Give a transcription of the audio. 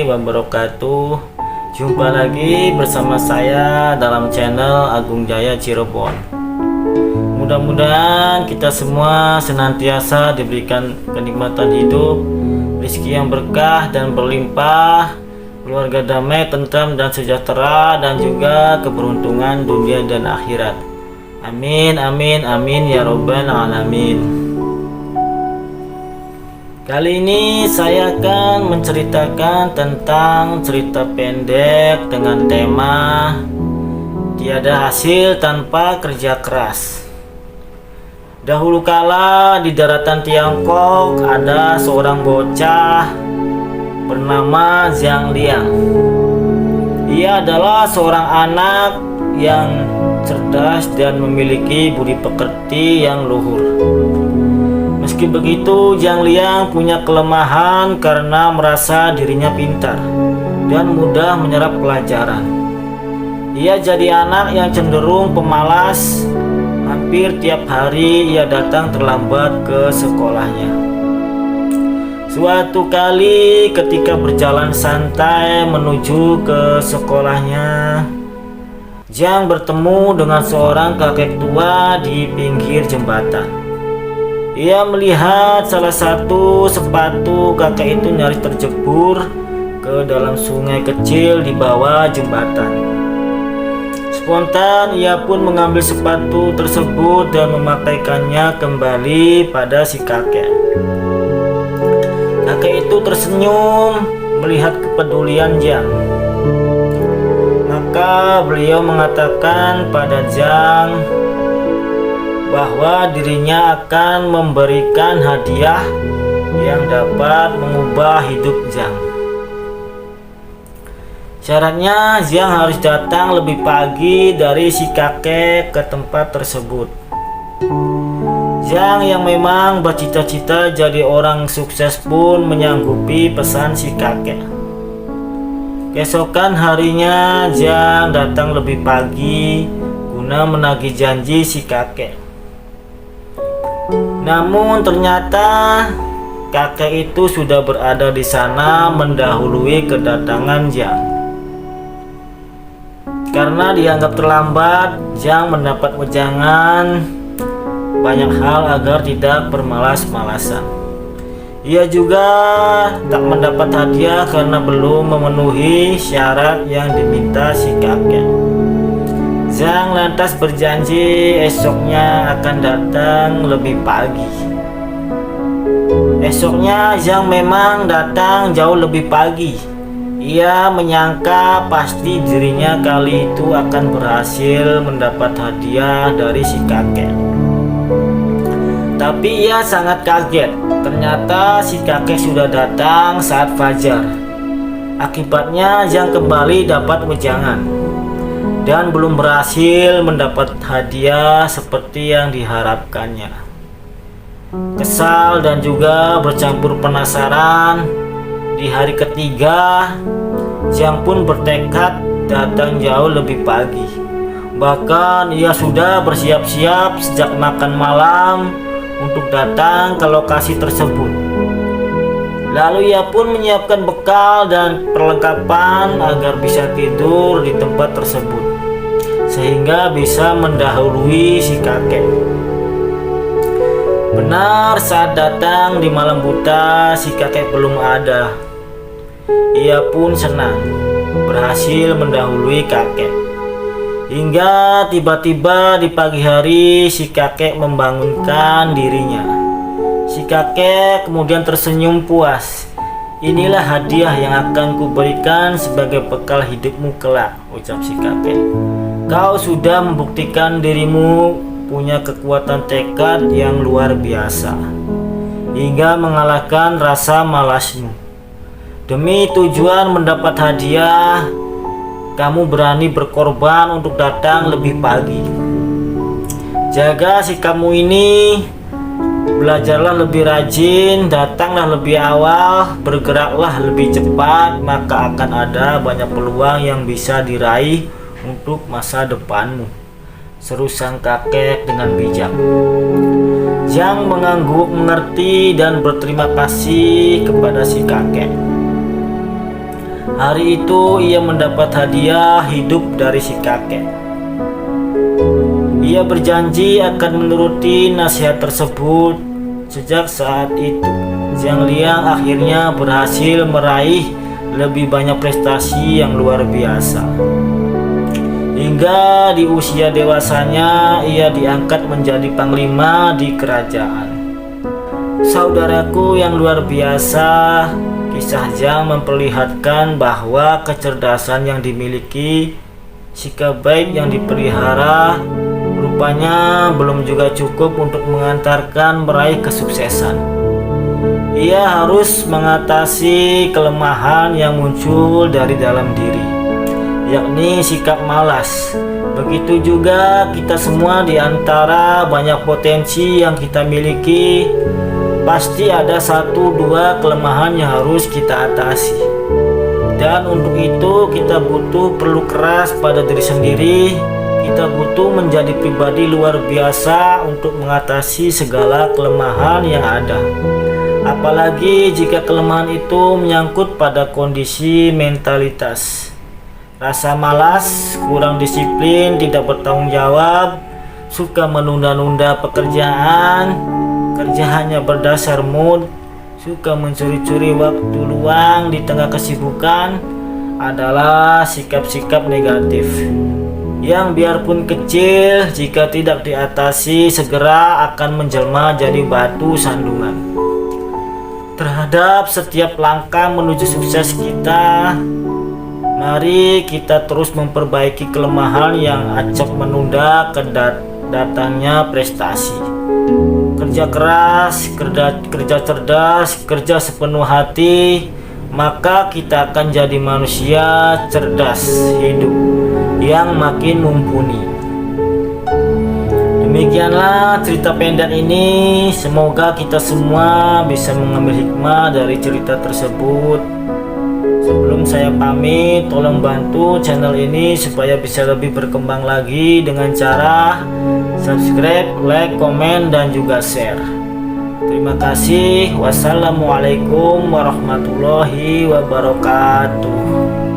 wabarakatuh. Jumpa lagi bersama saya dalam channel Agung Jaya Cirebon. Mudah-mudahan kita semua senantiasa diberikan kenikmatan hidup, rezeki yang berkah dan berlimpah, keluarga damai, tentram dan sejahtera, dan juga keberuntungan dunia dan akhirat. Amin, amin, amin ya robbal alamin. Kali ini saya akan menceritakan tentang cerita pendek dengan tema tiada hasil tanpa kerja keras. Dahulu kala di daratan Tiongkok ada seorang bocah bernama Zhang Liang. Ia adalah seorang anak yang cerdas dan memiliki budi pekerti yang luhur. Meski begitu, Zhang Liang punya kelemahan karena merasa dirinya pintar dan mudah menyerap pelajaran. Ia jadi anak yang cenderung pemalas. Hampir tiap hari ia datang terlambat ke sekolahnya. Suatu kali ketika berjalan santai menuju ke sekolahnya, Zhang bertemu dengan seorang kakek tua di pinggir jembatan. Ia melihat salah satu sepatu kakek itu nyaris terjebur ke dalam sungai kecil di bawah jembatan. Spontan ia pun mengambil sepatu tersebut dan memakaikannya kembali pada si kakek. Kakek itu tersenyum melihat kepedulian Zhang. Maka beliau mengatakan pada Zhang bahwa dirinya akan memberikan hadiah yang dapat mengubah hidup Zhang. Syaratnya Zhang harus datang lebih pagi dari si kakek ke tempat tersebut. Zhang yang memang bercita-cita jadi orang sukses pun menyanggupi pesan si kakek. Keesokan harinya Zhang datang lebih pagi guna menagih janji si kakek. Namun ternyata kakek itu sudah berada di sana mendahului kedatangan Zhang. Karena dianggap terlambat, Zhang mendapat wejangan banyak hal agar tidak bermalas-malasan. Ia juga tak mendapat hadiah karena belum memenuhi syarat yang diminta si kakek. Zhang lantas berjanji esoknya akan datang lebih pagi. Esoknya Zhang memang datang jauh lebih pagi. Ia menyangka pasti dirinya kali itu akan berhasil mendapat hadiah dari si kakek. Tapi ia sangat kaget. Ternyata si kakek sudah datang saat fajar. Akibatnya Zhang kembali dapat wejangan dan belum berhasil mendapat hadiah seperti yang diharapkannya. Kesal dan juga bercampur penasaran, di hari ketiga Zhang pun bertekad datang jauh lebih pagi. Bahkan ia sudah bersiap-siap sejak makan malam untuk datang ke lokasi tersebut. Lalu ia pun menyiapkan bekal dan perlengkapan agar bisa tidur di tempat tersebut, sehingga bisa mendahului si kakek. Benar saat datang di malam buta, si kakek belum ada. Ia pun senang berhasil mendahului kakek. Hingga tiba-tiba di pagi hari si kakek membangunkan dirinya. Si kakek kemudian tersenyum puas. Inilah hadiah yang akan kuberikan sebagai bekal hidupmu kelak, ucap si kakek. Kau sudah membuktikan dirimu punya kekuatan tekad yang luar biasa, hingga mengalahkan rasa malasmu. Demi tujuan mendapat hadiah, kamu berani berkorban untuk datang lebih pagi. Jaga sikapmu ini. Belajarlah lebih rajin, datanglah lebih awal, bergeraklah lebih cepat, maka akan ada banyak peluang yang bisa diraih untuk masa depanmu, seru sang kakek dengan bijak. Zhang mengangguk mengerti dan berterima kasih kepada si kakek. Hari itu ia mendapat hadiah hidup dari si kakek. Ia berjanji akan menuruti nasihat tersebut. Sejak saat itu, Zhang Liang akhirnya berhasil meraih lebih banyak prestasi yang luar biasa. Hingga di usia dewasanya ia diangkat menjadi panglima di kerajaan. Saudaraku yang luar biasa, kisah Zhang memperlihatkan bahwa kecerdasan yang dimiliki, sikap baik yang dipelihara, rupanya belum juga cukup untuk mengantarkan meraih kesuksesan. Ia harus mengatasi kelemahan yang muncul dari dalam diri, yakni sikap malas. Begitu juga kita semua, di antara banyak potensi yang kita miliki, pasti ada 1-2 kelemahan yang harus kita atasi. Dan untuk itu kita perlu keras pada diri sendiri. Kita butuh menjadi pribadi luar biasa untuk mengatasi segala kelemahan yang ada. Apalagi jika kelemahan itu menyangkut pada kondisi mentalitas. Rasa malas, kurang disiplin, tidak bertanggung jawab, suka menunda-nunda pekerjaan, kerja hanya berdasar mood, suka mencuri-curi waktu luang di tengah kesibukan, adalah sikap-sikap negatif yang biarpun kecil, jika tidak diatasi segera akan menjelma jadi batu sandungan. Terhadap setiap langkah menuju sukses kita, mari kita terus memperbaiki kelemahan yang acap menunda datangnya prestasi. Kerja keras, kerja cerdas, kerja sepenuh hati, maka kita akan jadi manusia cerdas hidup yang makin mumpuni. Demikianlah cerita pendek ini. Semoga kita semua bisa mengambil hikmah dari cerita tersebut. Sebelum saya pamit, tolong bantu channel ini supaya bisa lebih berkembang lagi dengan cara subscribe, like, komen, dan juga share. Terima kasih. Wassalamualaikum warahmatullahi wabarakatuh.